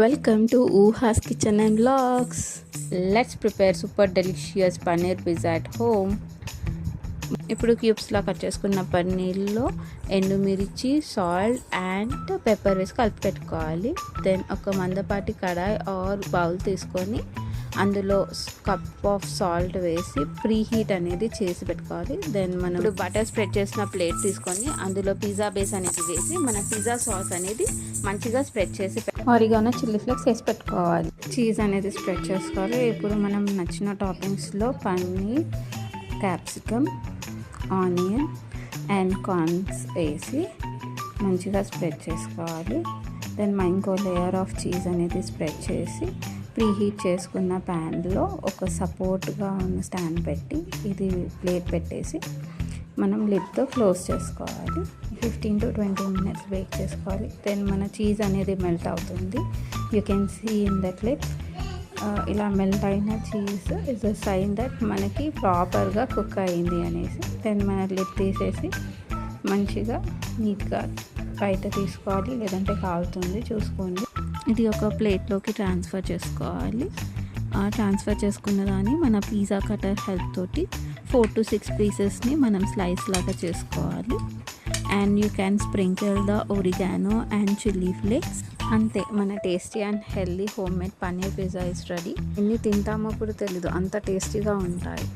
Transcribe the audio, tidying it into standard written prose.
Welcome to Uha's Kitchen and Vlogs. Let's prepare super delicious paneer pizza at home. ఇప్పుడు క్యూబ్స్లా cut చేసుకున్న పన్నీర్లో ఎండుమిర్చి, salt and pepper వేసి కలిపి పెట్టుకోవాలి. దెన్ ఒక మందపాటి కడాయి ఆర్ బౌల్ తీసుకొని అందులో కప్ ఆఫ్ సాల్ట్ వేసి ప్రీ హీట్ అనేది చేసి పెట్టుకోవాలి. దెన్ మనం ఇప్పుడు బటర్ స్ప్రెడ్ చేసిన ప్లేట్ తీసుకొని అందులో పిజ్జా బేస్ అనేది వేసి మన పిజ్జా సాస్ అనేది మంచిగా స్ప్రెడ్ చేసి ఆరిగానో చిల్లీ ఫ్లేక్స్ వేసి పెట్టుకోవాలి. చీజ్ అనేది స్ప్రెడ్ చేసుకోవాలి. ఇప్పుడు మనం నచ్చిన టాపింగ్స్లో paneer, capsicum, onion and corns వేసి మంచిగా స్ప్రెడ్ చేసుకోవాలి. దెన్ ఇంకో లేయర్ ఆఫ్ చీజ్ అనేది స్ప్రెడ్ చేసి ప్రీ హీట్ చేసుకున్న ప్యాన్లో ఒక సపోర్ట్గా ఉన్న స్టాండ్ పెట్టి ఇది ప్లేట్ పెట్టేసి మనం లిడ్తో క్లోజ్ చేసుకోవాలి. 15 to 20 minutes బేక్ చేసుకోవాలి. దెన్ మన చీజ్ అనేది మెల్ట్ అవుతుంది. You can see in that lid ఇలా మెల్ట్ అయిన cheese is a sign that మనకి ప్రాపర్గా కుక్ అయింది అనేసి. దెన్ మన లిడ్ తీసేసి మంచిగా నీట్గా బయట తీసుకోవాలి, లేదంటే కాలుతుంది చూసుకోండి. ఇది ఒక ప్లేట్లోకి ట్రాన్స్ఫర్ చేసుకోవాలి. ట్రాన్స్ఫర్ చేసుకున్న దాన్ని మన పిజ్జా కటర్ హెల్ప్ తోటి 4 to 6 పీసెస్ని మనం స్లైస్ లాగా చేసుకోవాలి. And you can sprinkle the oregano and chilli flakes. అంతే, మన tasty and healthy home made paneer pizza is ready. ఎన్ని తింటామో కూడా తెలీదు, అంత టేస్టీగా ఉంటాయి.